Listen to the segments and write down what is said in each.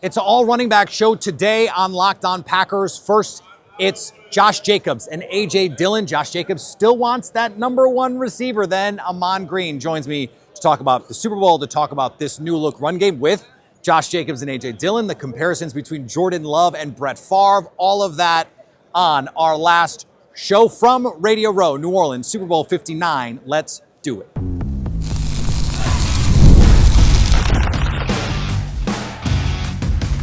It's an all running back show today on Locked On Packers. First, it's Josh Jacobs and A.J. Dillon. Josh Jacobs still wants that number one receiver. Then Ahman Green joins me to talk about the Super Bowl, to talk about this new look run game with Josh Jacobs and A.J. Dillon, the comparisons between Jordan Love and Brett Favre, all of that on our last show from Radio Row, New Orleans, Super Bowl 59. Let's do it.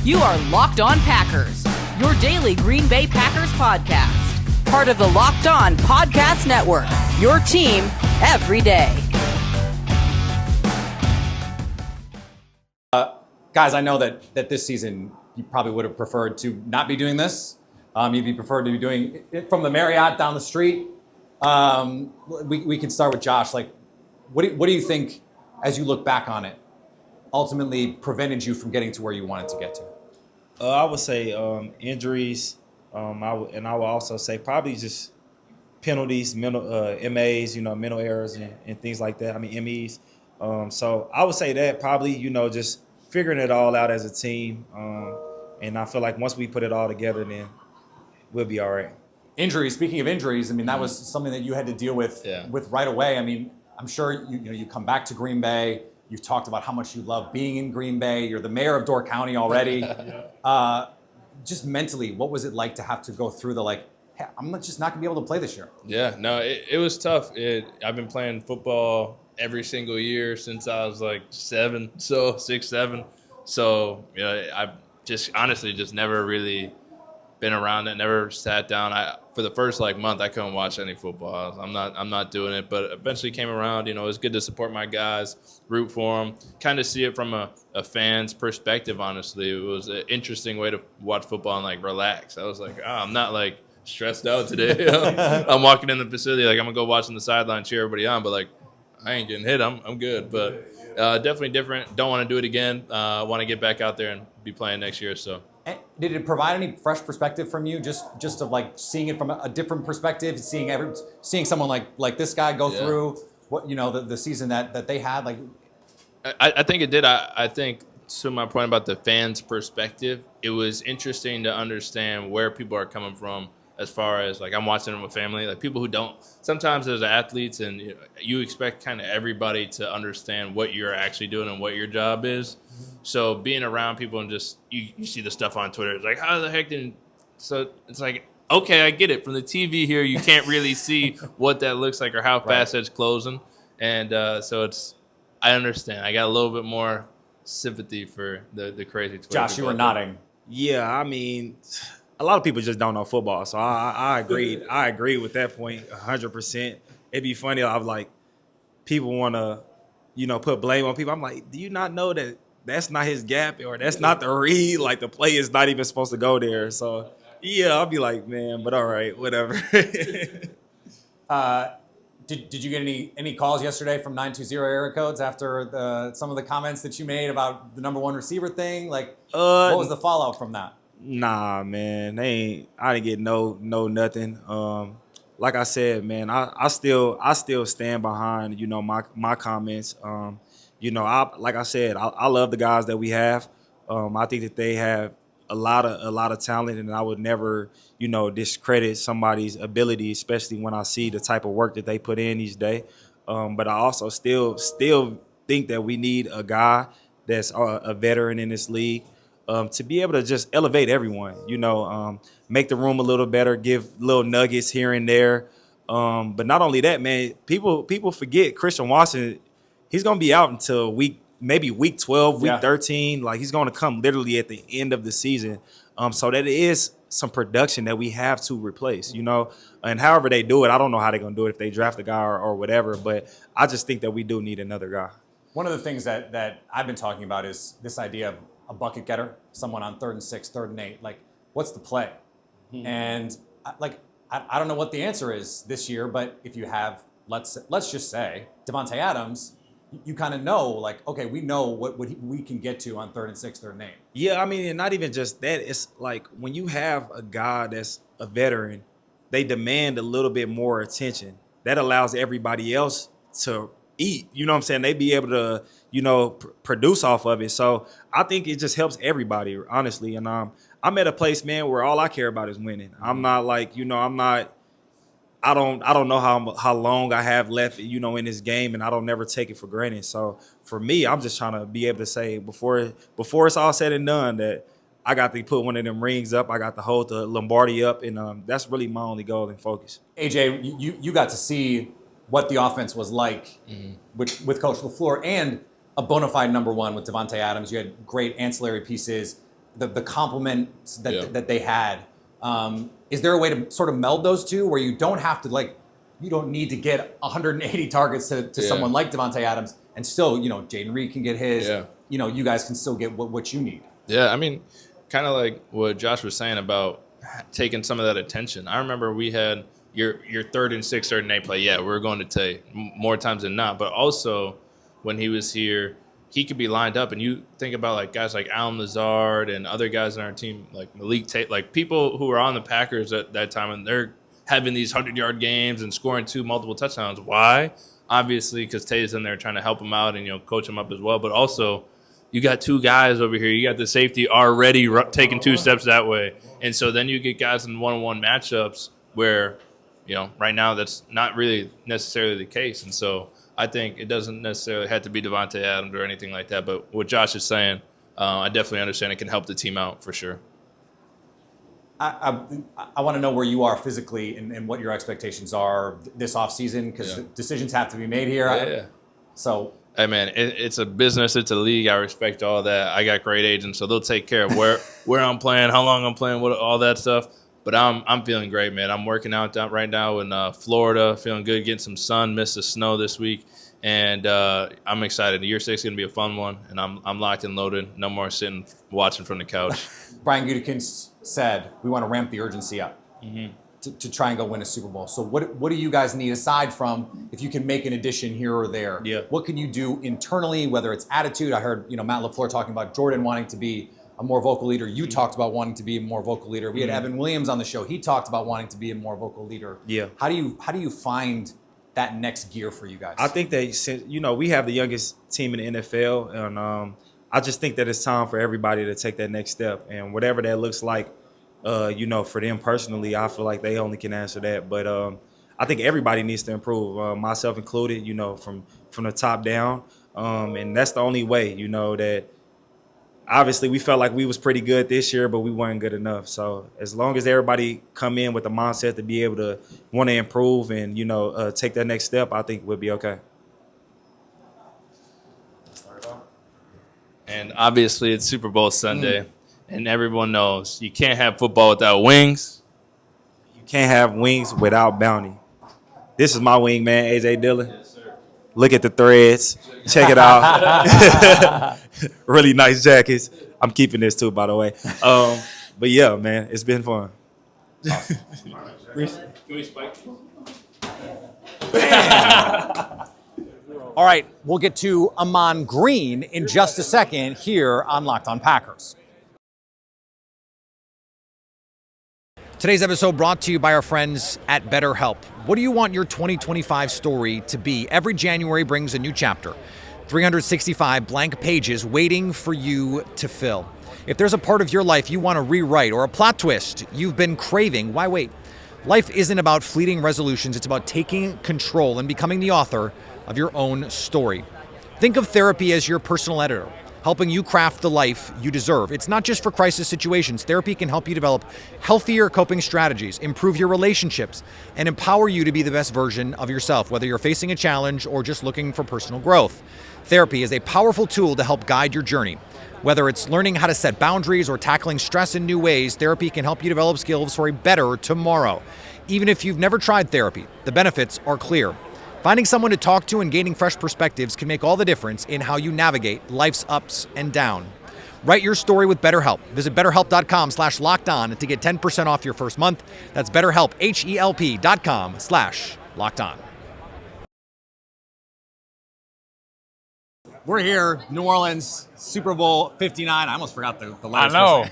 You are Locked On Packers, your daily Green Bay Packers podcast. Part of the Locked On Podcast Network, your team every day. Guys, I know that this season you probably would have preferred to not be doing this. You'd be preferred to be doing it from the Marriott down the street. We can start with Josh. Like, what do you think, as you look back on it, ultimately prevented you from getting to where you wanted to get to? I would say injuries. I would also say probably just penalties, mental MAs, mental errors and things like that. I mean MEs. So I would say that probably just figuring it all out as a team. And I feel like once we put it all together, then we'll be all right. Injuries. Speaking of injuries, I mean that was something that you had to deal with right away. I mean, I'm sure you come back to Green Bay. You've talked about how much you love being in Green Bay. You're the mayor of Door County already. Just mentally, what was it like to have to go through the hey, I'm just not going to be able to play this year? Yeah, no, it was tough. I've been playing football every single year since I was like 6, 7. So, I've just honestly just never really been around it, never sat down. For the first month, I couldn't watch any football. I'm not doing it, but eventually came around. It was good to support my guys, root for them, kind of see it from a fan's perspective. Honestly, it was an interesting way to watch football and relax. I was like, I'm not stressed out today. I'm walking in the facility I'm gonna go watch on the sideline, cheer everybody on, but I ain't getting hit. I'm good, but definitely different. Don't want to do it again. Want to get back out there and be playing next year. So. And did it provide any fresh perspective from you, just of seeing it from a different perspective, seeing someone like this guy go through what the season that they had? I think it did. I think to my point about the fans' perspective, it was interesting to understand where people are coming from. As far as I'm watching them with family, people who don't. Sometimes as athletes, and you expect kind of everybody to understand what you're actually doing and what your job is. So being around people and just you see the stuff on Twitter, it's how the heck did? So it's okay, I get it. From the TV here, you can't really see what that looks like or how fast it's closing, and so I understand. I got a little bit more sympathy for the crazy Twitter. Josh, you were nodding. Yeah, I mean, a lot of people just don't know football, so I agree. I agree with that point 100%. It'd be funny. I'm people want to, put blame on people. I'm do you not know that that's not his gap or that's not the read? The play is not even supposed to go there. So yeah, I'll be man, but all right, whatever. Did you get any calls yesterday from 920 area codes after some of the comments that you made about the number one receiver thing? What was the fallout from that? Nah, man, I didn't get no nothing. Like I said, man, I still stand behind my comments. Like I said, I love the guys that we have. I think that they have a lot of talent, and I would never discredit somebody's ability, especially when I see the type of work that they put in each day. But I also still think that we need a guy that's a veteran in this league. To be able to just elevate everyone, make the room a little better, give little nuggets here and there. But not only that, man, people forget Christian Watson, he's going to be out until maybe week 12, week 13. He's going to come literally at the end of the season. So that is some production that we have to replace, and however they do it, I don't know how they're going to do it if they draft a guy or whatever, but I just think that we do need another guy. One of the things that I've been talking about is this idea of a bucket getter, someone on 3rd and 6, 3rd and 8. What's the play? Mm-hmm. And I don't know what the answer is this year, but if you have, let's just say Devontae Adams, you kind of know, okay, we know what we can get to on 3rd and 6, 3rd and 8. Yeah, I mean, and not even just that. It's when you have a guy that's a veteran, they demand a little bit more attention. That allows everybody else to eat. You know what I'm saying? They be able to, produce off of it. So I think it just helps everybody, honestly. And I'm at a place, man, where all I care about is winning. I'm not like, I don't know how long I have left, in this game, and I don't never take it for granted. So for me, I'm just trying to be able to say before it's all said and done that I got to put one of them rings up. I got to hold the Lombardi up, and that's really my only goal and focus. AJ, you got to see what the offense was like with Coach LaFleur and a bona fide number one with Davante Adams. You had great ancillary pieces, the compliments that they had. Is there a way to sort of meld those two where you don't have to you don't need to get 180 targets to someone like Davante Adams, and still, Jaden Reed can get his. Yeah. You guys can still get what you need. Yeah, I mean, kind of like what Josh was saying about taking some of that attention. I remember we had your 3rd and 6, 3rd and 8 play. Yeah, we're going to take more times than not. But also, when he was here, he could be lined up, and you think about guys like Allen Lazard and other guys on our team, like Malik Tate, people who were on the Packers at that time, and they're having these 100-yard games and scoring 2 multiple touchdowns. Why? Obviously, because Tate's in there trying to help him out and coach him up as well. But also, you got 2 guys over here. You got the safety already taking 2 steps that way, and so then you get guys in one-on-one matchups where, right now that's not really necessarily the case, and so. I think it doesn't necessarily have to be Davante Adams or anything like that, but what Josh is saying, I definitely understand it can help the team out for sure. I want to know where you are physically and what your expectations are this offseason, because decisions have to be made here. Yeah. So, hey man, it's a business, it's a league. I respect all that. I got great agents, so they'll take care of where I'm playing, how long I'm playing, all that stuff. But I'm feeling great, man. I'm working out right now in Florida, feeling good, getting some sun, missed the snow this week. And I'm excited. Year 6 is going to be a fun one, and I'm locked and loaded. No more sitting watching from the couch. Brian Gutekunst said we want to ramp the urgency up to try and go win a Super Bowl. So what do you guys need, aside from if you can make an addition here or there? Yeah. What can you do internally, whether it's attitude? I heard Matt LaFleur talking about Jordan wanting to be a more vocal leader. You talked about wanting to be a more vocal leader. We had Evan Williams on the show. He talked about wanting to be a more vocal leader. Yeah. How do you find that next gear for you guys? I think that, we have the youngest team in the NFL, and I just think that it's time for everybody to take that next step. And whatever that looks like, for them personally, I feel like they only can answer that. But I think everybody needs to improve, myself included, from the top down. And that's the only way, that obviously we felt like we was pretty good this year, but we weren't good enough. So as long as everybody come in with the mindset to be able to want to improve and, take that next step, I think we'll be okay. And obviously it's Super Bowl Sunday, and everyone knows you can't have football without wings. You can't have wings without bounty. This is my wing, man, AJ Dillon. Yes, sir. Look at the threads. Check it out. Really nice jackets. I'm keeping this too, by the way. But yeah, man, it's been fun. Awesome. Can we spike? All right, we'll get to Ahman Green in just a second here on Locked On Packers. Today's episode brought to you by our friends at Betterhelp. What do you want your 2025 story to be? Every January brings a new chapter. 365 blank pages waiting for you to fill. If there's a part of your life you want to rewrite or a plot twist you've been craving, why wait? Life isn't about fleeting resolutions. It's about taking control and becoming the author of your own story. Think of therapy as your personal editor, helping you craft the life you deserve. It's not just for crisis situations. Therapy can help you develop healthier coping strategies, improve your relationships, and empower you to be the best version of yourself, whether you're facing a challenge or just looking for personal growth. Therapy is a powerful tool to help guide your journey. Whether it's learning how to set boundaries or tackling stress in new ways, therapy can help you develop skills for a better tomorrow. Even if you've never tried therapy, the benefits are clear. Finding someone to talk to and gaining fresh perspectives can make all the difference in how you navigate life's ups and downs. Write your story with BetterHelp. Visit BetterHelp.com/LockedOn to get 10% off your first month. That's BetterHelp, HELP.com/LockedOn. We're here, New Orleans, Super Bowl 59. I almost forgot the letters. I know.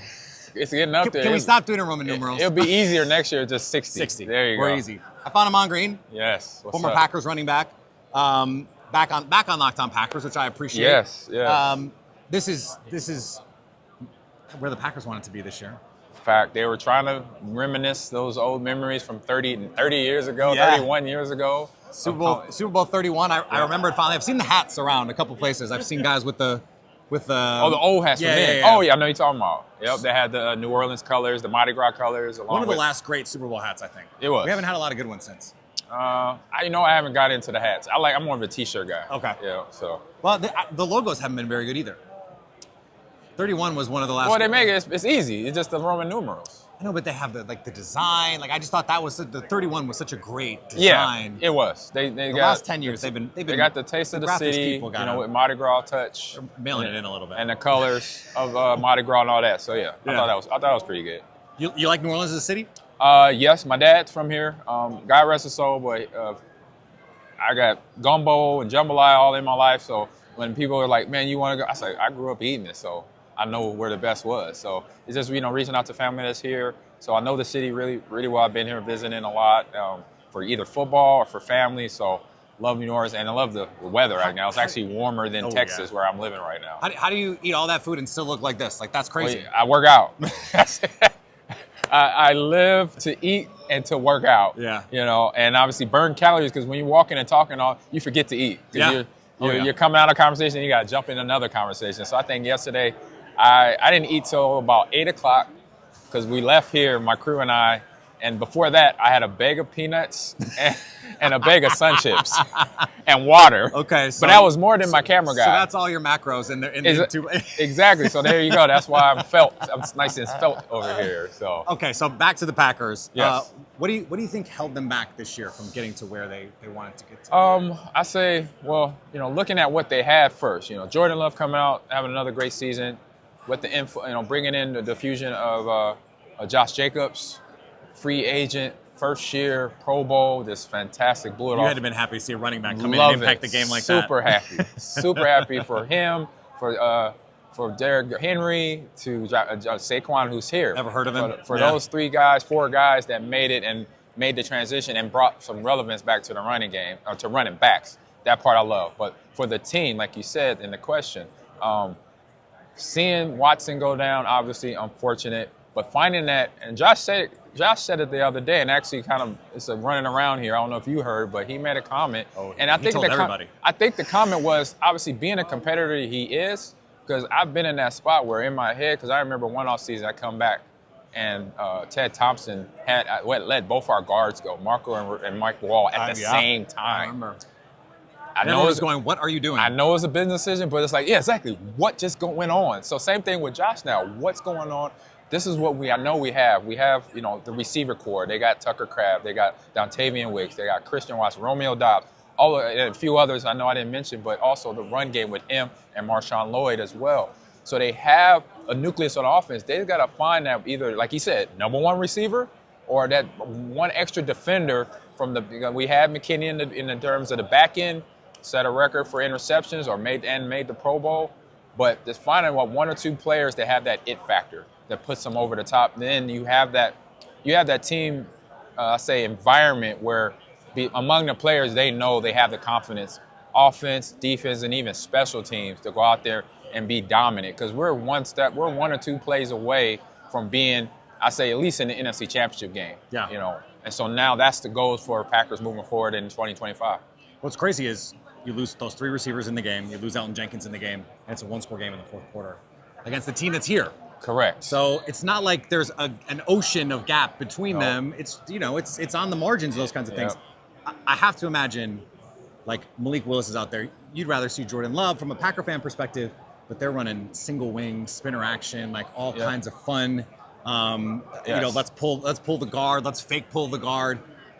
It's getting up there. Can we stop doing it Roman numerals? It'll be easier next year, just 60. 60. There you go. We're easy. I found Ahman Green, Yes. What's former up? Packers running back. back on Locked On Packers, which I appreciate. Yes, yeah. This is where the Packers want it to be this year. Fact, they were trying to reminisce those old memories from 30 years ago, Yeah. 31 years ago. Super Bowl 31. I remember it finally. I've seen the hats around a couple places. I've seen guys with the the old hats from then. Yeah. Oh, yeah, I know you're talking about. Yep, they had the New Orleans colors, the Mardi Gras colors. One of the last great Super Bowl hats, I think. It was. We haven't had a lot of good ones since. I haven't got into the hats. I'm more of a T-shirt guy. Okay. Yeah, so. Well, the logos haven't been very good either. 31 was one of the last. Well, they make it. It's easy. It's just the Roman numerals. I know, but they have the design. Like I just thought that was the 31 was such a great design. Yeah, it was. They the got, last 10 years they've been got the taste of the city. With Mardi Gras touch. They're mailing it in a little bit. And the colors of Mardi Gras and all that. So yeah. I thought that was pretty good. You like New Orleans as a city? Yes, my dad's from here. God rest his soul, but I got gumbo and jambalaya all in my life. So when people are like, "Man, you want to go?" I say, "I grew up eating it, so I know where the best was." So it's just reaching out to family that's here. So I know the city really, really well. I've been here visiting a lot for either football or for family. So love New Orleans, and I love the weather right now. It's actually warmer than Texas where I'm living right now. How do you eat all that food and still look like this? Like that's crazy. Well, I work out. I live to eat and to work out. Yeah. And obviously burn calories because when you're walking and talking, you forget to eat. Yeah. You're coming out of a conversation, you got to jump in another conversation. So I think yesterday, I didn't eat till about 8 o'clock because we left here, my crew and I, and before that, I had a bag of peanuts and a bag of Sun Chips and water. Okay. But that was more than my camera guy. So that's all your macros in the two. Exactly. So there you go. That's why I'm nice and felt over here. So. Okay. So back to the Packers. Yes. What do you think held them back this year from getting to where they wanted to get to? I say, looking at what they had first, Jordan Love coming out, having another great season, with the info, bringing in the fusion of Josh Jacobs, free agent, first year Pro Bowl, this fantastic blew it off. You had to have been happy to see a running back come in and impact the game like that. Super happy. Super happy for him, for Derrick Henry, to Saquon, who's here. Never heard of him. For those 4 guys that made it and made the transition and brought some relevance back to the running game, or to running backs. That part I love. But for the team, like you said in the question, seeing Watson go down, obviously unfortunate. But finding that, and Josh said it the other day, and actually kind of it's a running around here. I don't know if you heard, but he made a comment. And I think everybody. I think the comment was obviously being a competitor he is, because I've been in that spot where in my head, because I remember one off season I come back and Ted Thompson had let both our guards go, Marco and Mike Wall, at the same time. I remember. I know it's going, what are you doing? I know it's a business decision, but it's like, yeah, exactly. What just went on? So same thing with Josh now. What's going on? This is what I know we have. We have, the receiver core. They got Tucker Craft. They got Dontavian Wicks. They got Christian Watson, Romeo Doubs, and a few others I know I didn't mention, but also the run game with him and Marshawn Lloyd as well. So they have a nucleus on offense. They've got to find that either, like he said, number one receiver or that one extra defender from we had McKinney in the terms of the back end, set a record for interceptions or made the Pro Bowl. But just finding one or two players that have that it factor that puts them over the top. Then you have that team, environment where among the players they know they have the confidence, offense, defense, and even special teams to go out there and be dominant. Because we're one or two plays away from being, at least in the NFC Championship game. Yeah. And so now that's the goals for Packers moving forward in 2025. What's crazy is you lose those 3 receivers in the game, you lose Elton Jenkins in the game, and it's a 1-score game in the fourth quarter against the team that's here. Correct. So it's not like there's an ocean of gap between them. It's it's on the margins, those kinds of things. I have to imagine, like Malik Willis is out there. You'd rather see Jordan Love from a Packer fan perspective, but they're running single wing, spinner action, like all kinds of fun. Let's pull the guard, let's fake pull the guard.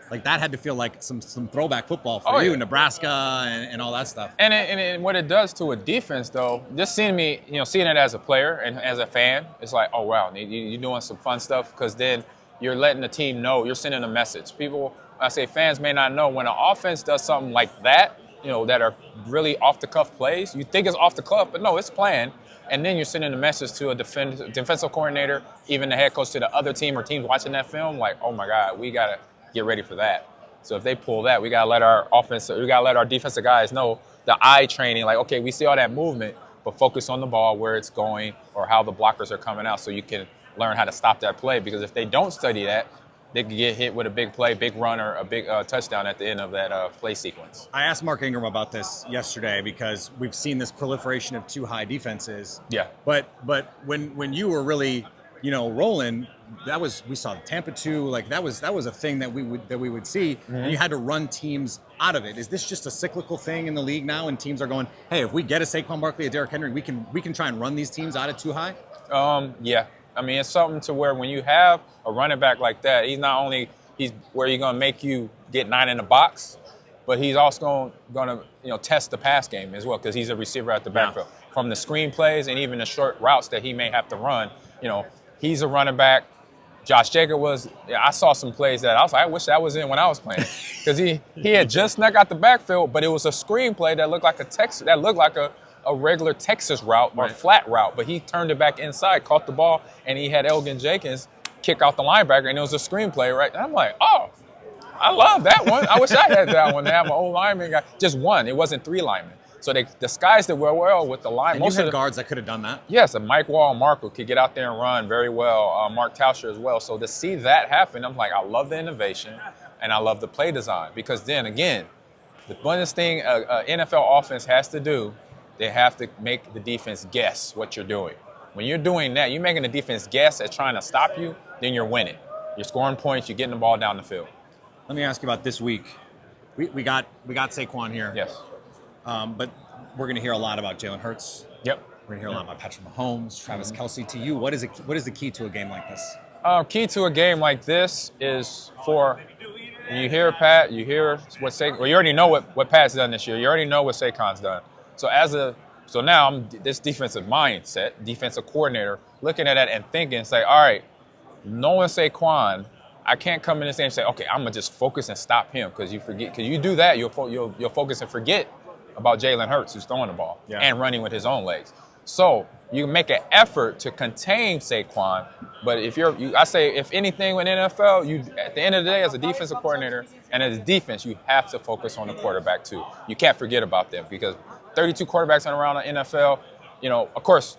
Like that had to feel like some throwback football for you, Nebraska and all that stuff. And what it does to a defense, though, just seeing it as a player and as a fan, it's like, oh wow, you're doing some fun stuff, because then you're letting the team know, you're sending a message. Fans may not know when an offense does something like that, that are really off the cuff plays. You think it's off the cuff, but no, it's planned. And then you're sending a message to a defensive coordinator, even the head coach, to the other team or teams watching that film, like, oh my God, we gotta get ready for that. So if they pull that, we gotta let our defensive guys know the eye training, like, okay, we see all that movement, but focus on the ball, where it's going, or how the blockers are coming out, so you can learn how to stop that play. Because if they don't study that, they could get hit with a big play, big run, or a big touchdown at the end of that play sequence. I asked Mark Ingram about this yesterday because we've seen this proliferation of too high defenses. Yeah. But when you were really, rolling, we saw Tampa 2, like that was a thing that we would see. Mm-hmm. And you had to run teams out of it. Is this just a cyclical thing in the league now, and teams are going, hey, if we get a Saquon Barkley, a Derrick Henry, we can try and run these teams out of too high? Yeah. I mean, it's something to where when you have a running back like that, he's where you're going to make you get 9 in the box, but he's also going to test the pass game as well, because he's a receiver at the backfield. From the screen plays and even the short routes that he may have to run, he's a running back. Josh Jacobs I saw some plays that I was like, I wish that was in when I was playing, because he had just snuck out the backfield, but it was a screen play that looked like a regular Texas route or flat route, but he turned it back inside, caught the ball, and he had Elgin Jenkins kick out the linebacker, and it was a screenplay, right? And I'm like, oh, I love that one. I wish I had that one, to have an old lineman guy. Just one. It wasn't 3 linemen. So they disguised it well with the line. And most you had guards that could have done that? Yes, and Mike Wall and Marco could get out there and run very well. Mark Tauscher as well. So to see that happen, I'm like, I love the innovation, and I love the play design. Because then, again, the funnest thing NFL offense has to do, they have to make the defense guess what you're doing. When you're doing that, you're making the defense guess at trying to stop you, then you're winning. You're scoring points, you're getting the ball down the field. Let me ask you about this week. We got Saquon here. Yes. But we're going to hear a lot about Jalen Hurts. Yep. We're going to hear a lot about Patrick Mahomes, Travis Kelce. To you, what is the key to a game like this? Key to a game like this is when you hear Pat, you hear what Saquon. Well, you already know what Pat's done this year. You already know what Saquon's done. So now I'm this defensive mindset, defensive coordinator, looking at that and thinking, say, all right, knowing Saquon, I can't come in and say, okay, I'm gonna just focus and stop him, because you do that, you'll focus and forget about Jalen Hurts, who's throwing the ball and running with his own legs. So you make an effort to contain Saquon, but I say if anything with NFL, at the end of the day, as a defensive coordinator and as a defense, you have to focus on the quarterback too. You can't forget about them, because 32 quarterbacks around the NFL, of course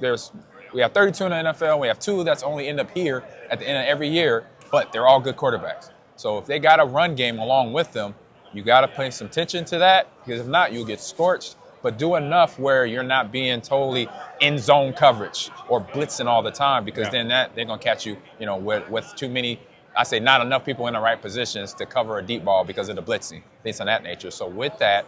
we have 32 in the NFL, we have 2 that's only end up here at the end of every year, but they're all good quarterbacks. So if they got a run game along with them, you got to pay some attention to that, because if not, you'll get scorched. But do enough where you're not being totally in zone coverage or blitzing all the time, because then they're going to catch you, with too many, I say not enough people in the right positions to cover a deep ball because of the blitzing, things of that nature. So with that,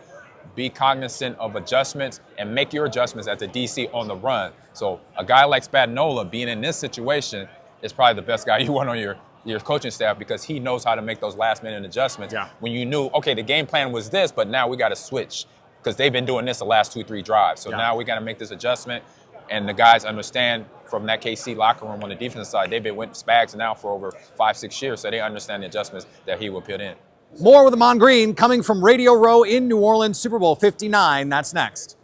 be cognizant of adjustments and make your adjustments as a DC on the run. So a guy like Spagnuolo being in this situation is probably the best guy you want on your coaching staff, because he knows how to make those last-minute adjustments. When you knew, okay, the game plan was this, but now we got to switch, because they've been doing this the last 2-3 drives. So now we got to make this adjustment, and the guys understand from that KC locker room on the defensive side, they've been with Spags now for over 5-6 years, so they understand the adjustments that he will put in. More with Ahman Green coming from Radio Row in New Orleans, Super Bowl 59. That's next.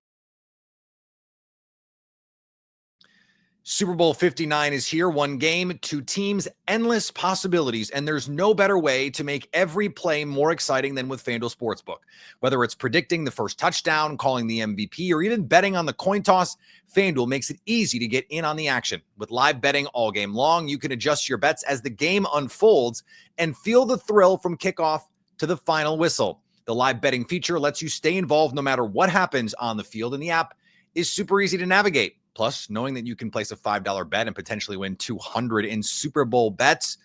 Super Bowl 59 is here. 1 game, 2 teams, endless possibilities, and there's no better way to make every play more exciting than with FanDuel Sportsbook. Whether it's predicting the first touchdown, calling the MVP, or even betting on the coin toss, FanDuel makes it easy to get in on the action. With live betting all game long, you can adjust your bets as the game unfolds and feel the thrill from kickoff to the final whistle. The live betting feature lets you stay involved no matter what happens on the field, and the app is super easy to navigate. Plus, knowing that you can place a $5 bet and potentially win $200 in Super Bowl bets,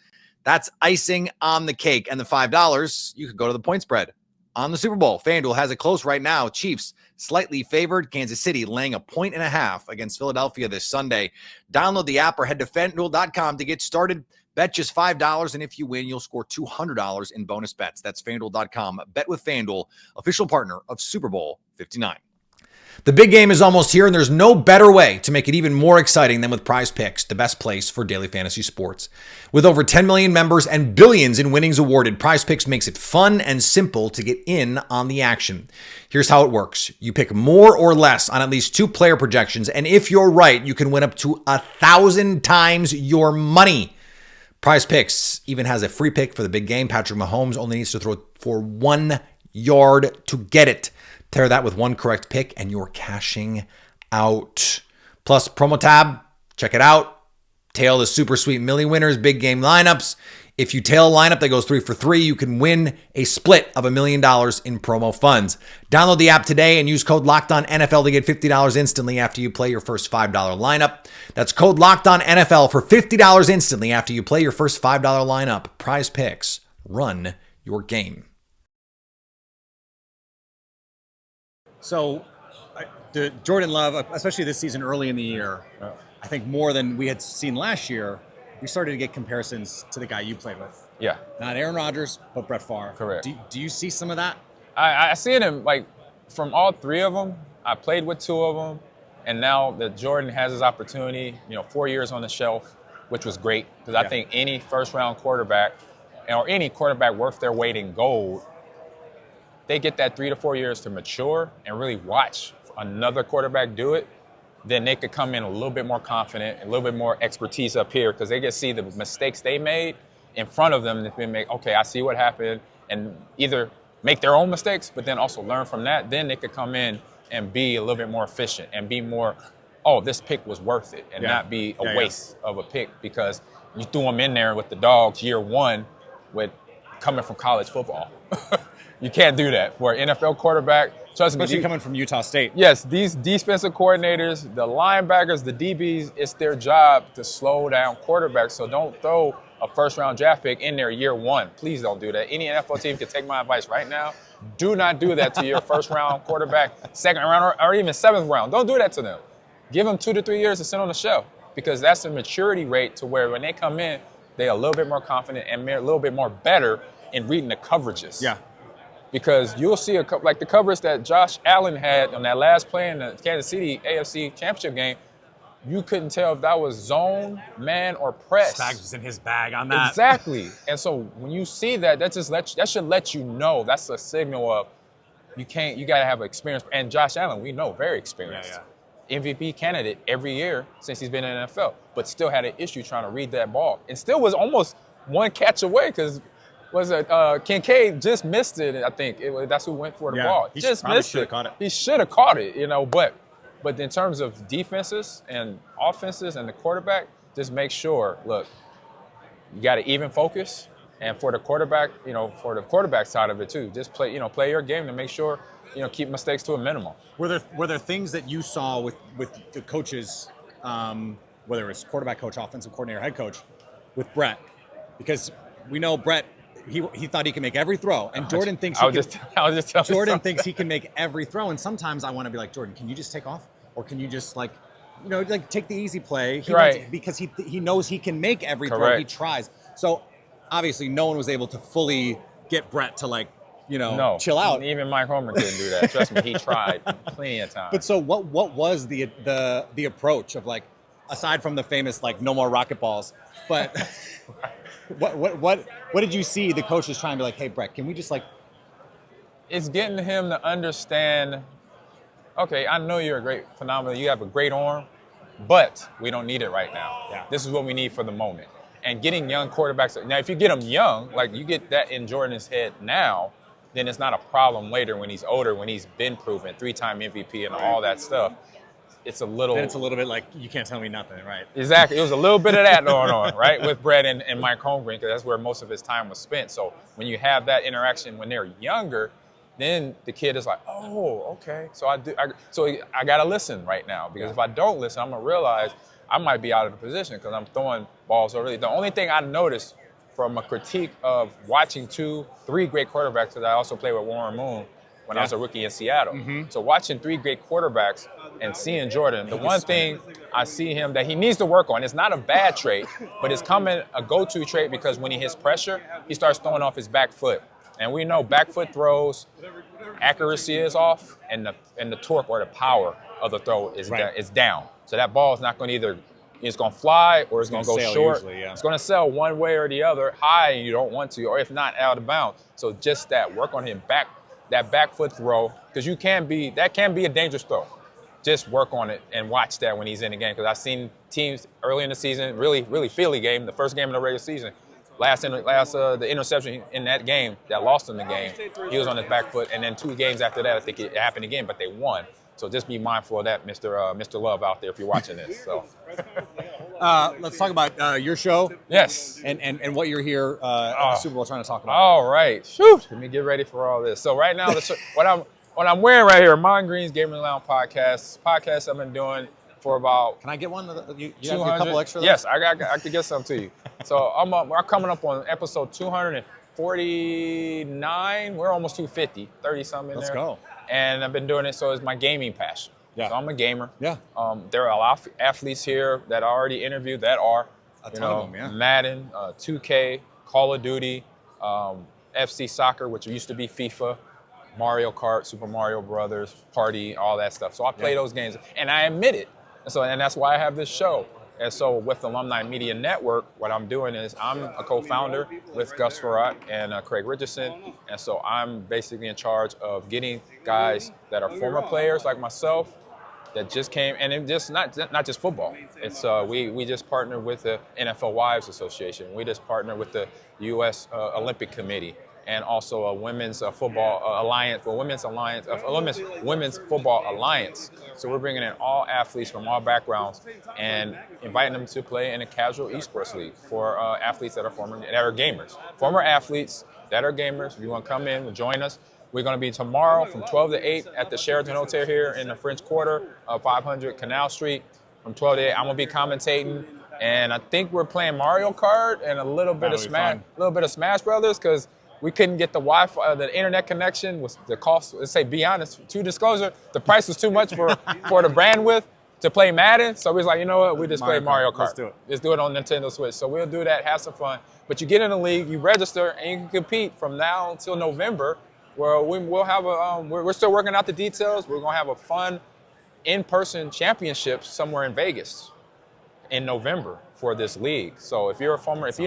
that's icing on the cake. And the $5, you could go to the point spread on the Super Bowl. FanDuel has it close right now. Chiefs slightly favored. Kansas City laying 1.5 against Philadelphia this Sunday. Download the app or head to FanDuel.com to get started. Bet just $5, and if you win, you'll score $200 in bonus bets. That's FanDuel.com. Bet with FanDuel, official partner of Super Bowl 59. The big game is almost here, and there's no better way to make it even more exciting than with PrizePicks, the best place for daily fantasy sports. With over 10 million members and billions in winnings awarded, PrizePicks makes it fun and simple to get in on the action. Here's how it works. You pick more or less on at least 2 player projections, and if you're right, you can win up to 1,000 times your money. PrizePicks even has a free pick for the big game. Patrick Mahomes only needs to throw for 1 yard to get it. Pair that with one correct pick and you're cashing out. Plus, promo tab, check it out. Tail the super sweet milli winners, big game lineups. If you tail a lineup that goes 3 for 3, you can win a split of $1 million in promo funds. Download the app today and use code LOCKEDONNFL to get $50 instantly after you play your first $5 lineup. That's code LOCKEDONNFL for $50 instantly after you play your first $5 lineup. PrizePicks. Run your game. So, the Jordan Love, especially this season early in the year, I think more than we had seen last year, we started to get comparisons to the guy you played with. Yeah. Not Aaron Rodgers, but Brett Favre. Correct. Do you see some of that? I see it in, like, from all three of them. I played with two of them, and now that Jordan has his opportunity, 4 years on the shelf, which was great, because I think any first-round quarterback, or any quarterback worth their weight in gold, they get that 3 to 4 years to mature and really watch another quarterback do it. Then they could come in a little bit more confident, a little bit more expertise up here, because they can see the mistakes they made in front of them. Okay, I see what happened, and either make their own mistakes, but then also learn from that. Then they could come in and be a little bit more efficient and be more, this pick was worth it, and not be a waste of a pick because you threw them in there with the dogs year one with coming from college football. You can't do that for an NFL quarterback. Trust me. Especially coming from Utah State. Yes, these defensive coordinators, the linebackers, the DBs, it's their job to slow down quarterbacks. So don't throw a first-round draft pick in there year one. Please don't do that. Any NFL team can take my advice right now. Do not do that to your first-round quarterback, second round, or even seventh round. Don't do that to them. Give them 2 to 3 years to sit on the shelf, because that's a maturity rate to where when they come in, they're a little bit more confident and a little bit more better in reading the coverages. Yeah. Because you'll see like the coverage that Josh Allen had on that last play in the Kansas City AFC Championship game, you couldn't tell if that was zone, man, or press. Spags was in his bag on that. Exactly. And so when you see that, that should let you know. That's a signal of you got to have experience. And Josh Allen, we know, very experienced. MVP candidate every year since he's been in the NFL, but still had an issue trying to read that ball. And still was almost one catch away, because Kincaid just missed it, I think. That's who went for the ball. He just missed it. Caught it. He should have caught it, But in terms of defenses and offenses and the quarterback, just make sure, look, you got to even focus. And for the quarterback, for the quarterback side of it too, just play your game to make sure, keep mistakes to a minimum. Were there things that you saw with the coaches, whether it's quarterback coach, offensive coordinator, head coach, with Brett? Because we know Brett, he thought he could make every throw, and Jordan thinks Jordan thinks he can make every throw, and sometimes I want to be like, Jordan, can you just take off, or can you just take the easy play? Because he knows he can make every throw. He tries. So obviously, no one was able to fully get Brett to chill out. Even Mike Homer couldn't do that. Trust me, he tried plenty of times. But so what was the approach of, aside from the famous no more rocket balls, but what did you see the coaches trying to be like, hey Brett, can we just It's getting him to understand, okay, I know you're phenomenal, you have a great arm, but we don't need it right now. Yeah. This is what we need for the moment. And getting young quarterbacks, now if you get them young, you get that in Jordan's head now, then it's not a problem later when he's older, when he's been proven, 3-time MVP and all that stuff. It's a little bit like, you can't tell me nothing, right? Exactly. It was a little bit of that going on, right, with Brett and Mike Holmgren, because that's where most of his time was spent. So when you have that interaction when they're younger, then the kid is like, oh, okay. So I got to listen right now, because if I don't listen, I'm going to realize I might be out of the position because I'm throwing balls early. The only thing I noticed from a critique of watching 2-3 great quarterbacks, because I also played with Warren Moon when I was a rookie in Seattle. Mm-hmm. So watching 3 great quarterbacks and seeing Jordan, the one thing I see him that he needs to work on, it's not a bad trait, but it's coming a go-to trait, because when he hits pressure, he starts throwing off his back foot. And we know back foot throws, accuracy is off, and the torque or the power of the throw is down. So that ball is not going to it's going to fly or it's going to go short. Usually, It's going to sail one way or the other, high and you don't want to, or if not, out of bounds. So just work on him that back foot throw, because that can be a dangerous throw. Just work on it and watch that when he's in the game, because I've seen teams early in the season, really, really Philly game, the first game of the regular season, the interception in that game that lost him the game, he was on his back foot. And then 2 games after that, I think it happened again, but they won. So just be mindful of that, Mr. Love out there, if you're watching this. So, Let's talk about your show. yes. And what you're here at the Super Bowl trying to talk about. All right. Shoot. Let me get ready for all this. So right now, what I'm wearing right here, Ahman Green's Gaming Lounge podcast I've been doing for about. Can I get one? You have 200. a couple extra? Yes, I could get some to you. So we're coming up on episode 249. We're almost 250, 30 something in there. Let's go. And I've been doing it, so it's my gaming passion. Yeah. So I'm a gamer. Yeah. There are a lot of athletes here that I already interviewed that are, A ton of them, yeah. Madden, 2K, Call of Duty, FC Soccer, which used to be FIFA, Mario Kart, Super Mario Brothers, Party, all that stuff. So I play those games, and I admit it. And that's why I have this show. And so with Alumni Media Network, what I'm doing is I'm a co-founder with Gus Farrat and Craig Richardson. And so I'm basically in charge of getting guys that are former players like myself that just came, and it just not just football. It's we just partnered with the NFL Wives Association. We just partnered with the U.S. Olympic Committee, and also a women's football alliance, women's football alliance. So we're bringing in all athletes from all backgrounds and inviting them to play in a casual esports league for athletes that are gamers, former athletes that are gamers. If you want to come in, join us. We're going to be tomorrow from 12 to 8 at the Sheraton Hotel here in the French Quarter of 500 Canal Street. From 12 to 8, I'm going to be commentating, and I think we're playing Mario Kart and a little bit of Smash Brothers, because we couldn't get the Wi-Fi, the internet connection was the cost. Let's say, be honest, true disclosure, the price was too much for the bandwidth to play Madden. So we was like, you know what, we just play Mario Kart. Let's do it. Let's do it on Nintendo Switch. So we'll do that, have some fun. But you get in the league, you register, and you can compete from now until November. Where we'll have we're still working out the details. We're gonna have a fun in-person championship somewhere in Vegas in November for this league. So if you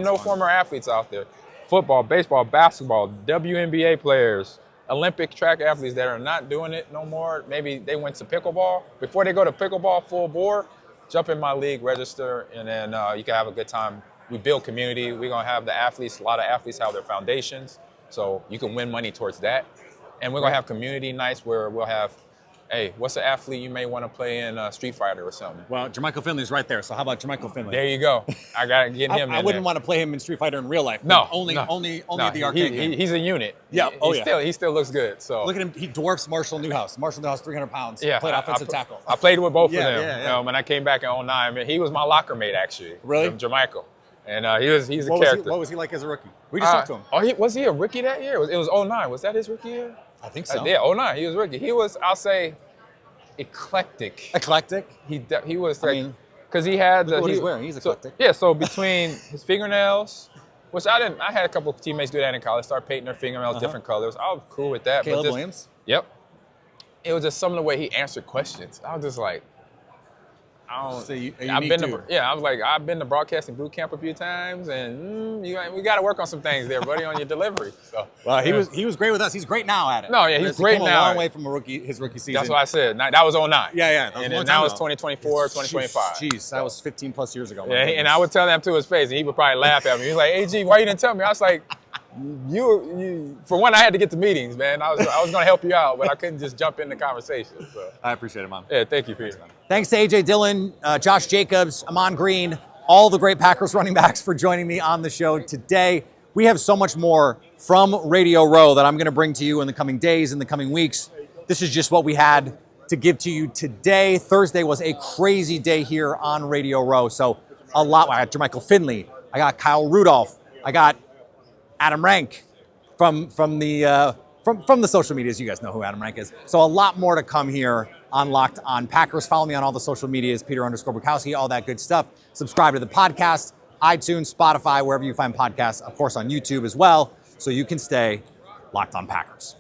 know former athletes out there, football, baseball, basketball, WNBA players, Olympic track athletes that are not doing it no more, maybe they went to pickleball. Before they go to pickleball full bore, jump in my league, register, and then you can have a good time. We build community. We're gonna have a lot of athletes have their foundations. So you can win money towards that. And we're going to have community nights where we'll have, hey, what's an athlete you may want to play in Street Fighter or something? Well, Jermichael Finley's right there. So how about Jermichael Finley? There you go. I got to get him in I wouldn't want to play him in Street Fighter in real life. No. Only at the arcade game. He's a unit. Yeah. He still looks good. So look at him. He dwarfs Marshall Newhouse. Marshall Newhouse, 300 pounds. Yeah. Played offensive tackle. I played with both of them. Yeah. When I came back in 2009, he was my locker mate, actually. Really? Jermichael. And he's a character. What was he like as a rookie? We just talked to him. Was he a rookie that year? It was 2009. Was that his rookie year? I think so. Yeah, 2009. He was rookie. He was, I'll say, eclectic. Eclectic? He was like, because he had Look at what he's wearing. He's eclectic. So between his fingernails, which I had a couple of teammates do that in college, start painting their fingernails different colors. I was cool with that. Caleb Williams? Yep. It was just some of the way he answered questions. I was just like, I've been to broadcasting boot camp a few times, and we got to work on some things there, buddy, on your delivery. So, well, he was great with us. He's great now at it. No, yeah, he's great now. He came a long way from his rookie season. That's what I said. That was 2009. Yeah. And then now it's 2024, 2025. Jeez, that was 15 plus years ago. Yeah, and I would tell that to his face, and he would probably laugh at me. He was like, "AG, why you didn't tell me?" I was like, "You." For one, I had to get to meetings, man. I was going to help you out, but I couldn't just jump in the conversation. So. I appreciate it, Mom. Yeah, thank you, Peter. Thanks to AJ Dillon, Josh Jacobs, Ahman Green, all the great Packers running backs for joining me on the show today. We have so much more from Radio Row that I'm going to bring to you in the coming days, in the coming weeks. This is just what we had to give to you today. Thursday was a crazy day here on Radio Row. So a lot. I got Jermichael Finley. I got Kyle Rudolph. I got Adam Rank from the social medias. You guys know who Adam Rank is. So a lot more to come here on Locked On Packers. Follow me on all the social medias, Peter_Bukowski, all that good stuff. Subscribe to the podcast, iTunes, Spotify, wherever you find podcasts, of course on YouTube as well, so you can stay Locked On Packers.